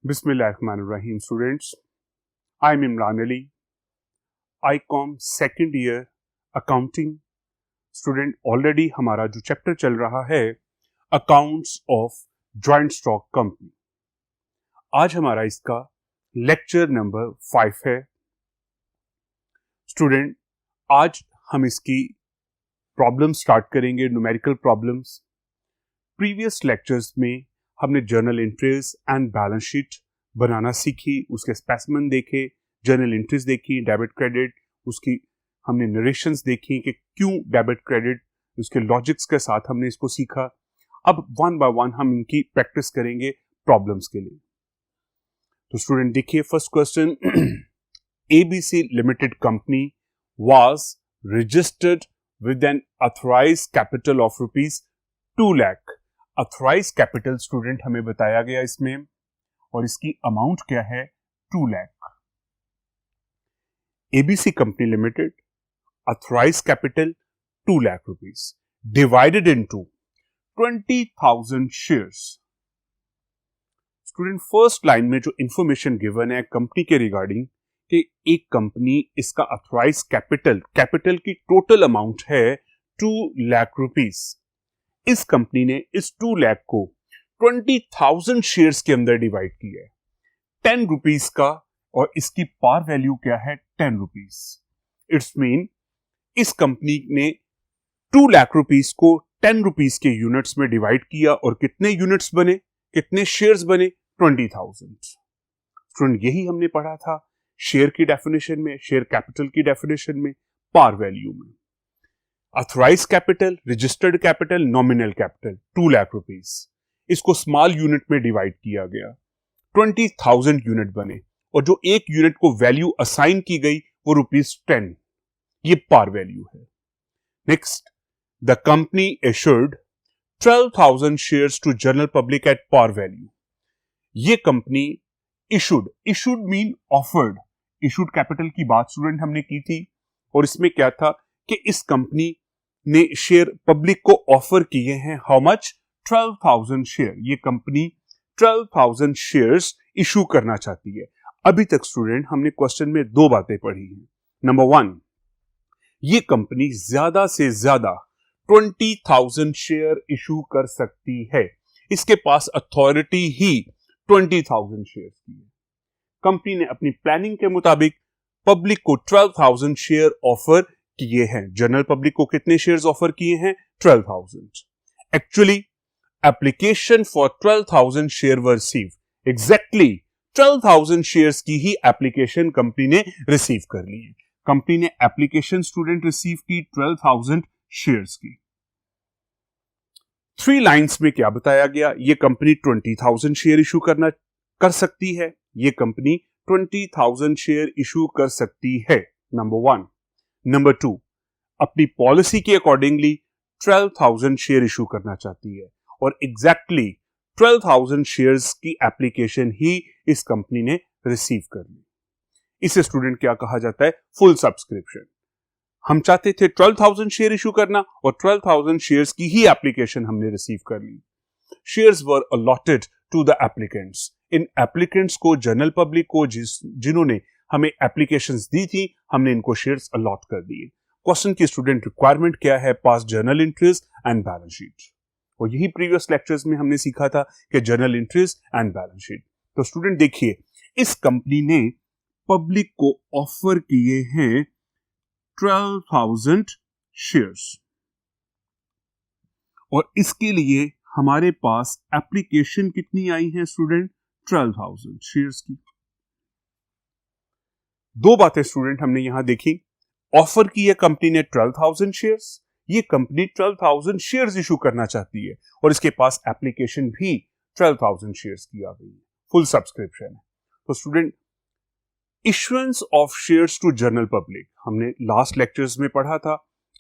Bismillahirrahmanirrahim students. I am Imran Ali, ICOM second year accounting student. Already हमारा जो chapter चल रहा है accounts of joint stock company, आज हमारा इसका लेक्चर नंबर 5 है. स्टूडेंट, आज हम इसकी प्रॉब्लम स्टार्ट करेंगे, न्यूमेरिकल प्रॉब्लम्स. प्रीवियस लेक्चर्स में हमने journal entries and balance sheet बनाना सीखी, उसके स्पेसिमेन देखे, जर्नल एंट्रीज देखी, डेबिट क्रेडिट, उसकी हमने नरेशंस देखी कि क्यों डेबिट क्रेडिट, उसके लॉजिक्स के साथ हमने इसको सीखा. अब वन बाय वन हम इनकी प्रैक्टिस करेंगे प्रॉब्लम्स के लिए. तो स्टूडेंट देखिए, first question, ABC limited company was registered with an authorised capital of ₹2 lakh. Authorised capital student हमें बताया गया इसमें, और इसकी अमाउंट क्या है? 2 lakh. ABC company limited, authorised capital 2 लाख rupees, divided into 20,000 shares. Student, first line में जो इंफॉर्मेशन गिवन है कंपनी के रिगार्डिंग कि एक कंपनी, इसका अथॉराइज्ड कैपिटल की टोटल अमाउंट है 2 लाख रुपीस. इस कंपनी ने इस 2 लाख को 20,000 शेयर्स के अंदर डिवाइड किया है, 10 रुपीस का, और इसकी पार वैल्यू क्या है? 10 रुपीस. इट्स मीन इस कंपनी ने 2 लाख रुपीस को 10 रुपीस के यूनिट्स में डिवाइड किया, और कितने यूनिट्स बने, कितने शेयर्स बने? 20,000. स्टूडेंट, यही हमने पढ़ा था शेयर की डेफिनेशन में, शेयर कैपिटल की डेफिनेशन में, पार वैल्यू में. Authorised capital, registered capital, nominal capital 2 लाख रुपीस. इसको स्मॉल यूनिट में डिवाइड किया गया, 20,000 यूनिट बने, और जो एक यूनिट को वैल्यू असाइन की गई वो ₹10. ये पार वैल्यू है. Next, the company issued 12,000 shares to general public at par value. ये company issued mean offered. Issued capital की बात स्टूडेंट हमने की थी, और इसमें क्या था कि इस कंपनी ने शेयर पब्लिक को ऑफर किए हैं. How much? 12,000 शेयर. ये कंपनी 12,000 शेयर्स इशू करना चाहती है. अभी तक स्टूडेंट हमने क्वेश्चन में दो बातें पढ़ी हैं. नंबर 1, ये कंपनी ज्यादा से ज्यादा 20,000 शेयर इशू कर सकती है. इसके पास अथॉरिटी ही 20,000 शेयर्स की है. कंपनी ने अपनी प्लानिंग के मुताबिक पब्लिक को 12,000 शेयर ऑफर किए हैं. जनरल पब्लिक को कितने शेयर्स ऑफर किए हैं? 12,000. Actually application for 12,000 share were receive. Exactly 12,000 shares की ही एप्लीकेशन कंपनी ने रिसीव कर ली है. कंपनी ने एप्लीकेशन स्टूडेंट रिसीव की 12,000 शेयर्स की. 3 लाइंस में क्या बताया गया? ये कंपनी 20,000 शेयर इशू कर सकती है. ये कंपनी 20,000 शेयर इशू कर सकती है, नंबर 1. नंबर 2, अपनी पॉलिसी के अकॉर्डिंगली 12,000 शेयर इशू करना चाहती है, और एग्जैक्टली 12,000 शेयर्स की एप्लीकेशन ही इस कंपनी ने रिसीव कर ली. इसे स्टूडेंट क्या कहा जाता है? Full subscription. हम चाहते थे 12,000 शेयर इशू करना, और 12,000 शेयर्स की ही एप्लीकेशन हमने रिसीव कर ली. Shares were allotted to the applicants. इन एप्लीकेंट्स को, जनरल पब्लिक को, जिन्होंने हमें एप्लीकेशंस दी थी, हमने इनको शेयर्स अलॉट कर दिए. क्वेश्चन की स्टूडेंट रिक्वायरमेंट क्या है? पास journal entries and balance sheet. और यही प्रीवियस लेक्चर्स में हमने सीखा था कि journal entries and balance sheet. तो स्टूडेंट देखिए, इस कंपनी ने पब्लिक को ऑफर किए हैं 12,000 शेयर्स, और इसके लिए हमारे पास एप्लीकेशन कितनी आई है स्टूडेंट? 12,000 शेयर्स की. दो बातें स्टूडेंट हमने यहां देखी. ऑफर की है कंपनी ने 12,000 शेयर्स. ये कंपनी 12,000 शेयर्स इशू करना चाहती है, और इसके पास एप्लीकेशन भी 12,000 शेयर्स की आ गई है. फुल सब्सक्रिप्शन है. तो student, issuance of shares to general public हमने लास्ट लेक्चर्स में पढ़ा था.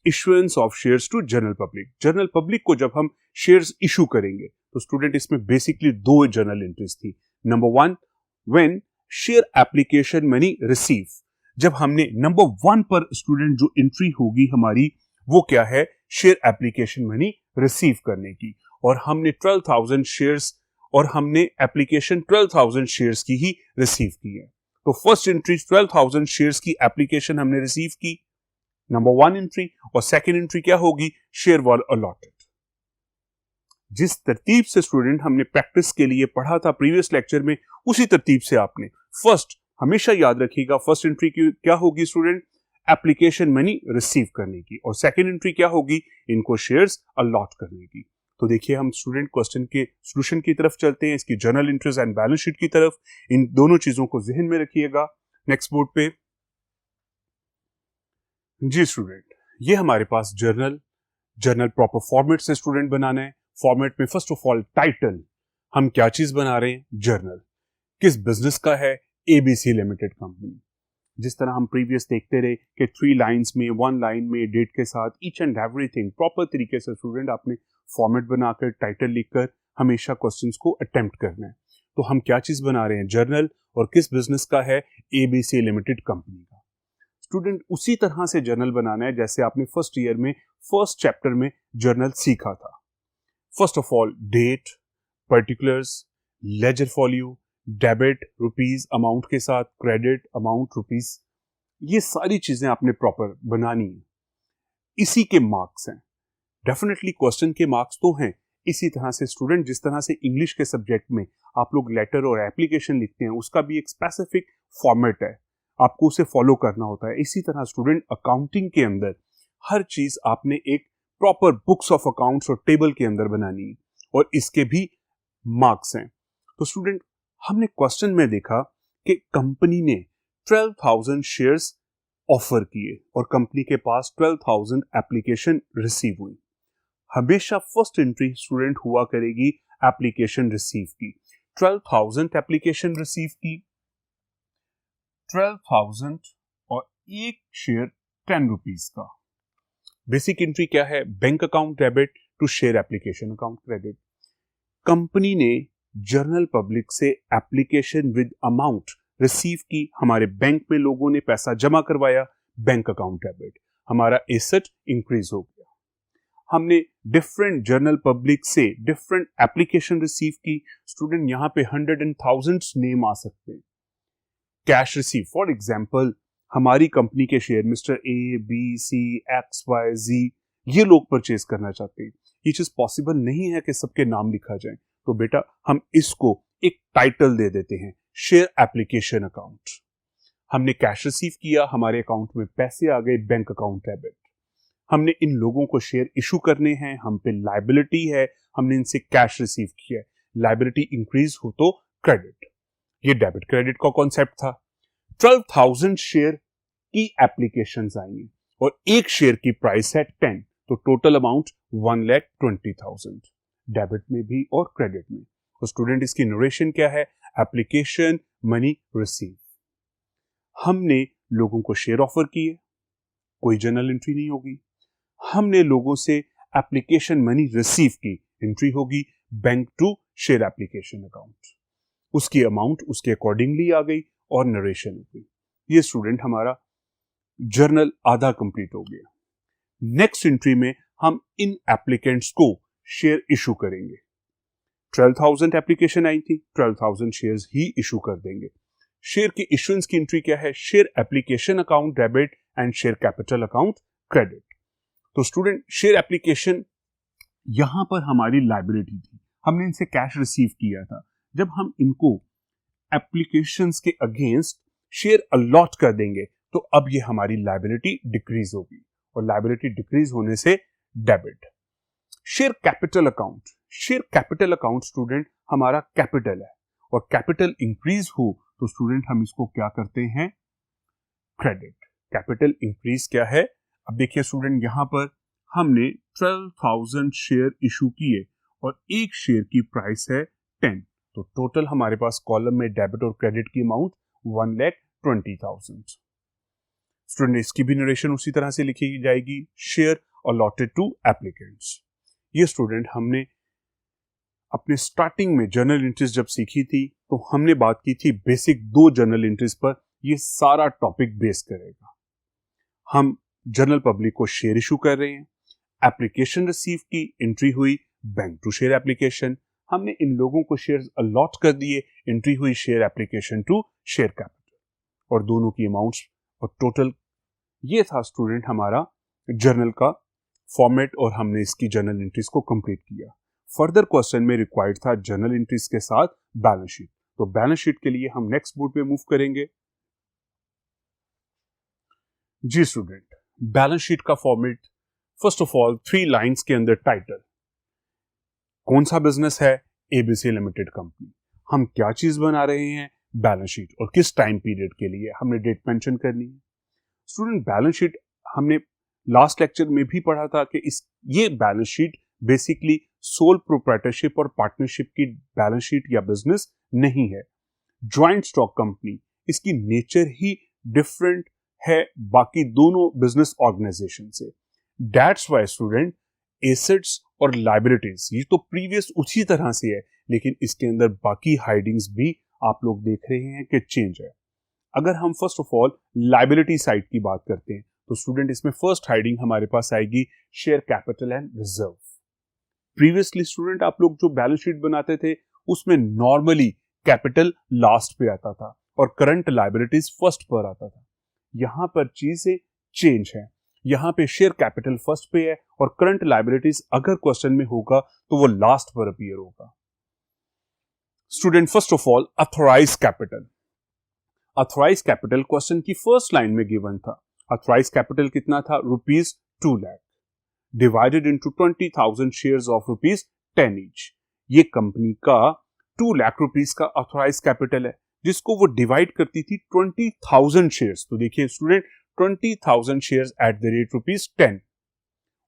Issuance of shares to general public. General public को जब हम शेयर्स इशू करेंगे तो स्टूडेंट इसमें बेसिकली दो जनरल एंट्रीज थी. Number 1, when share application money receive. जब हमने नंबर 1 पर स्टूडेंट जो एंट्री होगी हमारी, वो क्या है? शेयर एप्लीकेशन मनी रिसीव करने की. और हमने 12,000 शेयर्स और हमने एप्लीकेशन 12,000 शेयर्स की ही रिसीव की है। तो फर्स्ट एंट्री 12,000 शेयर्स की एप्लीकेशन हमने रिसीव की, नंबर 1 एंट्री। और सेकेंड एंट्री क्या होगी, शेयर वर अलॉटेड। जिस तरतीब से स्टूडेंट हमने प्रैक्टिस के लिए पढ़ा था प्रीवियस लेक्चर में, उसी तरतीब से आपने फर्स्ट हमेशा याद रखिएगा, फर्स्ट एंट्री की क्या होगी स्टूडेंट, एप्लीकेशन मनी रिसीव करने की, और सेकेंड एंट्री क्या होगी, इनको शेयर्स अलॉट करने की। तो देखिए हम स्टूडेंट क्वेश्चन के सॉल्यूशन की तरफ चलते हैं, इसकी journal entries and balance sheet की तरफ। इन दोनों चीजों को जहन में रखिएगा। नेक्स्ट बोर्ड पे जी स्टूडेंट, ये हमारे पास जर्नल प्रॉपर फॉर्मेट से स्टूडेंट बनाना है। फॉर्मेट में फर्स्ट ऑफ ऑल टाइटल, हम क्या चीज बना रहे हैं, जर्नल किस बिजनेस का है, एबीसी लिमिटेड कंपनी। जिस तरह हम प्रीवियस देखते रहे कि 3 लाइंस में, 1 लाइन में डेट के साथ ईच एंड एवरीथिंग प्रॉपर तरीके से स्टूडेंट आपने फॉर्मेट बनाकर टाइटल लिखकर हमेशा क्वेश्चंस को अटेम्प्ट करना है। तो हम क्या चीज बना रहे हैं, जर्नल, और किस बिजनेस का है, एबीसी लिमिटेड कंपनी का। स्टूडेंट उसी तरह से जर्नल बनाना है जैसे आपने फर्स्ट ईयर में फर्स्ट चैप्टर में जर्नल सीखा था। First of all date, particulars, ledger folio, debit rupees amount के साथ, क्रेडिट अमाउंट रुपीस, ये सारी चीजें आपने प्रॉपर बनानी है। इसी के मार्क्स हैं, डेफिनेटली क्वेश्चन के मार्क्स तो हैं। इसी तरह से स्टूडेंट जिस तरह से इंग्लिश के सब्जेक्ट में आप लोग लेटर और एप्लीकेशन लिखते हैं, उसका भी एक स्पेसिफिक फॉर्मेट है, आपको उसे फॉलो करना होता है। इसी तरह स्टूडेंट अकाउंटिंग के अंदर हर चीज आपने एक प्रॉपर बुक्स ऑफ अकाउंट्स और टेबल के अंदर बनानी है, और इसके भी मार्क्स हैं। तो स्टूडेंट हमने क्वेश्चन में देखा कि कंपनी ने 12,000 शेयर्स ऑफर किए और कंपनी के पास 12,000 एप्लीकेशन रिसीव हुई। हमेशा फर्स्ट एंट्री स्टूडेंट हुआ करेगी एप्लीकेशन रिसीव की। 12,000 एप्लीकेशन रिसीव की, 12,000 और एक शेयर 10 रुपीस का। बेसिक एंट्री क्या है, bank account debit to share application account credit. Company ने जर्नल पब्लिक से एप्लीकेशन विद अमाउंट रिसीव की, हमारे बैंक में लोगों ने पैसा जमा करवाया, बैंक अकाउंट डेबिट, हमारा एसेट इंक्रीज हो गया। हमने डिफरेंट जर्नल पब्लिक से डिफरेंट एप्लीकेशन रिसीव की। स्टूडेंट यहां पे 100 and thousands नेम आ सकते हैं। कैश रिसीव, फॉर एग्जांपल हमारी कंपनी के share mister A, B, C, X, Y, Z, ये लोग परचेज करना चाहते हैं। ये चीज पॉसिबल नहीं है कि सबके नाम लिखा जाए, तो बेटा हम इसको एक टाइटल दे देते हैं, शेयर एप्लीकेशन अकाउंट। हमने कैश रिसीव किया, हमारे अकाउंट में पैसे आ गए, बैंक अकाउंट डेबिट। हमने इन लोगों को शेयर इशू करने हैं, हम पे लायबिलिटी है, हमने इनसे कैश रिसीव किया है, लायबिलिटी इंक्रीज हो तो क्रेडिट। ये डेबिट क्रेडिट का कॉन्सेप्ट था। 12,000 शेयर की एप्लीकेशंस आई हैं और एक शेयर की प्राइस है 10, तो टोटल अमाउंट 1,20,000 डेबिट में भी और क्रेडिट में। तो स्टूडेंट इसकी नरेशन क्या है, एप्लीकेशन मनी रिसीव। हमने लोगों को शेयर ऑफर किए, कोई जर्नल एंट्री नहीं होगी। हमने लोगों से एप्लीकेशन मनी रिसीव की, एंट्री होगी bank to share application account. उसकी अमाउंट उसके अकॉर्डिंगली आ गई और नरेशन हो गई। ये स्टूडेंट हमारा जर्नल आधा कंप्लीट हो गया। नेक्स्ट एंट्री में हम इन एप्लीकेंट्स को शेयर इशू करेंगे। 12,000 एप्लीकेशन आई थी, 12,000 शेयर्स ही इशू कर देंगे। शेयर की इशुएंस की एंट्री क्या है, share application account debit and share capital account credit. तो स्टूडेंट शेयर एप्लीकेशन यहां पर हमारी लायबिलिटी थी, हमने इनसे कैश रिसीव किया था। जब हम इनको एप्लीकेशंस के अगेंस्ट शेयर अलॉट कर देंगे तो अब ये हमारी लायबिलिटी डिक्रीज होगी, और लायबिलिटी डिक्रीज होने से debit. Share capital account, share capital account student हमारा कैपिटल है, और कैपिटल इंक्रीज हो तो स्टूडेंट हम इसको क्या करते हैं, क्रेडिट। कैपिटल इंक्रीज क्या है, अब देखिए स्टूडेंट यहां पर हमने 12,000 शेयर इशू किए और एक शेयर की प्राइस है 10, तो टोटल हमारे पास कॉलम में डेबिट और क्रेडिट की अमाउंट 1,20,000। स्टूडेंट इसकी भी नरेशन उसी तरह से लिखी जाएगी, शेयर अलॉटेड टू एप्लीकेंट्स। ये स्टूडेंट हमने अपने स्टार्टिंग में जर्नल एंट्रीज जब सीखी थी तो हमने बात की थी बेसिक 2 जर्नल एंट्रीज पर, ये सारा टॉपिक बेस करेगा। हम जर्नल पब्लिक को शेयर इशू कर रहे हैं, एप्लीकेशन रिसीव की, एंट्री हुई बैंक टू शेयर एप्लीकेशन, हमने इन लोगों को शेयर्स अलॉट कर दिए, एंट्री हुई share application to share capital और दोनों की अमाउंट्स और टोटल। ये था स्टूडेंट हमारा जर्नल का फॉर्मेट और हमने इसकी जर्नल एंट्रीज को कंप्लीट किया। फर्दर क्वेश्चन में रिक्वायर्ड था जर्नल एंट्रीज के साथ बैलेंस शीट, तो बैलेंस शीट के लिए हम नेक्स्ट बोर्ड पे मूव करेंगे। जी स्टूडेंट, बैलेंस शीट का format, first of all 3 lines के अंदर टाइटल, कौन सा बिजनेस है, एबीसी लिमिटेड कंपनी, हम क्या चीज बना रहे हैं, बैलेंस शीट, और किस टाइम पीरियड के लिए, हमने डेट मेंशन करनी है। स्टूडेंट बैलेंस शीट हमने लास्ट लेक्चर में भी पढ़ा था कि ये balance sheet basically sole proprietorship और पार्टनरशिप की बैलेंस शीट या बिजनेस नहीं है। ज्वाइंट स्टॉक कंपनी, इसकी नेचर ही डिफरेंट है बाकी दोनों बिजनेस ऑर्गेनाइजेशन से। दैट्स वाई स्टूडेंट एसेट्स और लायबिलिटीज ये तो प्रीवियस उसी तरह से है, लेकिन इसके अंदर बाकी हाइडिंग्स भी आप लोग देख रहे हैं कि चेंज है। अगर हम first of all liability side की बात करते हैं तो स्टूडेंट इसमें फर्स्ट हाइडिंग हमारे पास आएगी share capital and reserve. Previously student आप लोग जो बैलेंस शीट बनाते थे उसमें नॉर्मली कैपिटल लास्ट पे आता था और करंट लायबिलिटीज फर्स्ट पर आता था। यहां पर चीजें चेंज है, यहां पे शेयर कैपिटल फर्स्ट पे है और करंट लायबिलिटीज अगर क्वेश्चन में होगा तो वो लास्ट पर अपीयर होगा। Student first of all authorise capital, authorise capital question की फर्स्ट लाइन में गिवन था। ऑथराइज कैपिटल कितना था, ₹2 lakh divided into 20,000 shares of ₹10 each. ये कंपनी का 2 लाख रुपीस का ऑथराइज कैपिटल है जिसको वो डिवाइड करती थी 20,000 शेयर्स। तो देखिए student 20,000 shares at the rate ₹10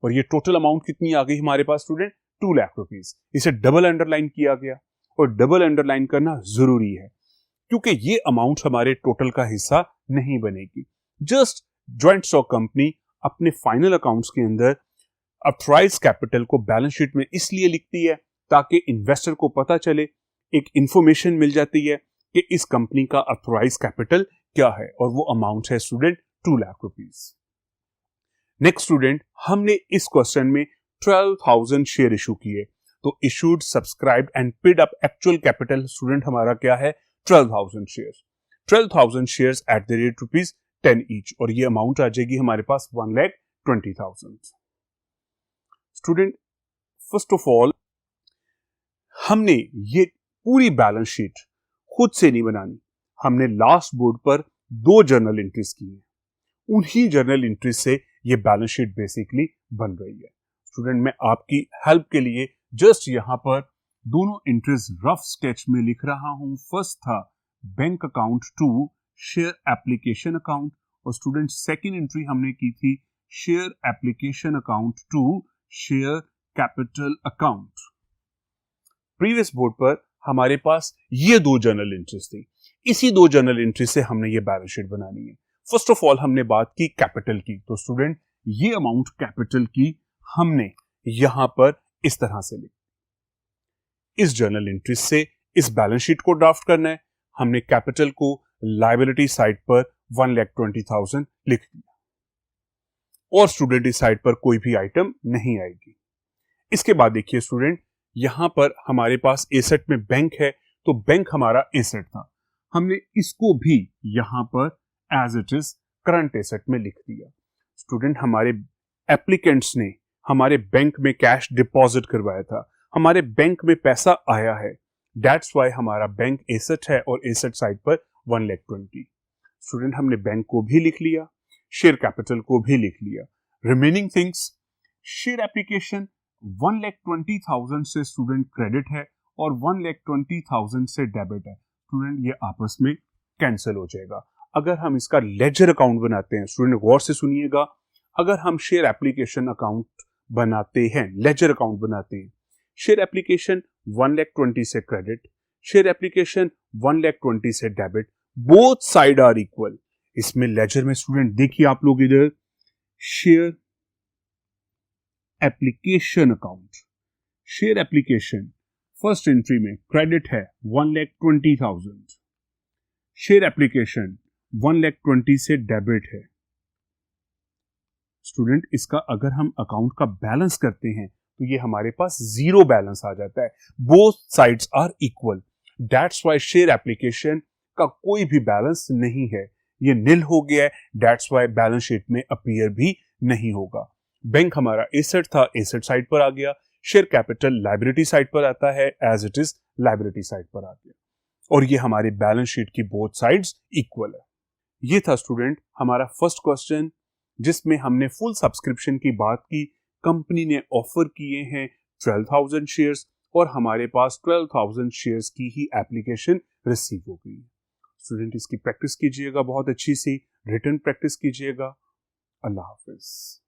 और ये टोटल अमाउंट कितनी आ गई हमारे पास स्टूडेंट, 2 लाख रुपीस। इसे डबल अंडरलाइन किया गया और डबल अंडरलाइन करना जरूरी है क्योंकि ये अमाउंट हमारे टोटल का हिस्सा नहीं बनेगी। जस्ट ज्वाइंट स्टॉक कंपनी अपने फाइनल अकाउंट्स के अंदर ऑथराइज कैपिटल को बैलेंस शीट में इसलिए लिखती है ताकि इन्वेस्टर को पता चले, एक इंफॉर्मेशन मिल जाती है कि इस कंपनी का ऑथराइज कैपिटल क्या है और वो अमाउंट है स्टूडेंट 2 लाख रुपीस। नेक्स्ट स्टूडेंट, हमने इस क्वेश्चन में 12,000 शेयर इशू किए, तो issued subscribed and paid up actual capital student हमारा क्या है, 12,000 shares. 12,000 shares at the rate ₹10 each और ये अमाउंट आ जाएगी हमारे पास 1,20,000। स्टूडेंट फर्स्ट ऑफ ऑल हमने ये पूरी बैलेंस शीट खुद से नहीं बनानी, हमने लास्ट बोर्ड पर 2 जर्नल एंट्रीज की हैं, उन्हीं जर्नल एंट्रीज से ये बैलेंस शीट बेसिकली बन रही है। स्टूडेंट मैं आपकी हेल्प के लिए जस्ट यहां पर दोनों एंट्रीज रफ स्केच में लिख रहा हूं। फर्स्ट था bank account to share application account और स्टूडेंट सेकेंड एंट्री हमने की थी share application account to share capital account. Previous board पर हमारे पास ये 2 जर्नल एंट्रीज थी, इसी 2 जर्नल एंट्री से हमने ये बैलेंस शीट बनानी है। फर्स्ट ऑफ ऑल हमने बात की कैपिटल की, तो स्टूडेंट ये अमाउंट कैपिटल की हमने यहां पर इस तरह से लिखी। इस जर्नल एंट्री से इस बैलेंस शीट को ड्राफ्ट करना है। हमने कैपिटल को लायबिलिटी साइड पर 1,20,000 लिख दिया और स्टूडेंट इस साइड पर कोई भी आइटम नहीं आएगी। इसके बाद देखिए स्टूडेंट यहां पर हमारे पास एसेट में बैंक है, तो बैंक हमारा एसेट था, हमने इसको भी यहां पर as it is current asset में लिख दिया। स्टूडेंट हमारे एप्लीकेंट्स ने हमारे बैंक में कैश डिपॉजिट करवाया था, हमारे बैंक में पैसा आया है, दैट्स वाई हमारा बैंक एसेट है और एसेट साइड पर 1,20,000। स्टूडेंट हमने बैंक को भी लिख लिया, शेयर कैपिटल को भी लिख लिया। रिमेनिंग थिंग्स, शेयर एप्लीकेशन 1,20,000 से स्टूडेंट क्रेडिट है और 1,20,000 से डेबिट है। स्टूडेंट ये आपस में कैंसिल हो जाएगा। अगर हम इसका लेजर अकाउंट बनाते हैं, स्टूडेंट गौर से सुनिएगा, अगर हम शेयर एप्लीकेशन अकाउंट बनाते हैं, लेजर अकाउंट बनाते हैं, शेयर एप्लीकेशन 1,20,000 से क्रेडिट, शेयर एप्लीकेशन 1,20,000 से debit, both side are equal. इसमें लेजर में स्टूडेंट देखिए आप लोग इधर share application account, share application first entry में क्रेडिट है 1,20,000, शेयर एप्लीकेशन 1,20,000 से डेबिट है। स्टूडेंट इसका अगर हम अकाउंट का बैलेंस करते हैं तो ये हमारे पास जीरो बैलेंस आ जाता है, both sides are equal. That's why share application का कोई भी बैलेंस नहीं है, ये नील हो गया है। दैट्स वाई बैलेंस शीट में अपीयर भी नहीं होगा। बैंक हमारा एसेट था, एसेट साइड पर आ गया। शेयर कैपिटल लायबिलिटी साइड पर आता है, as it is liability side पर आ गया, और ये हमारी बैलेंस शीट की बोथ साइड्स इक्वल है। ये था स्टूडेंट हमारा फर्स्ट क्वेश्चन, जिसमें हमने फुल सब्सक्रिप्शन की बात की। कंपनी ने ऑफर किए हैं 12,000 शेयर्स और हमारे पास 12,000 शेयर्स की ही एप्लीकेशन रिसीव हो गई। स्टूडेंट इसकी प्रैक्टिस कीजिएगा, बहुत अच्छी सी रिटन प्रैक्टिस कीजिएगा। अल्लाह हाफिज।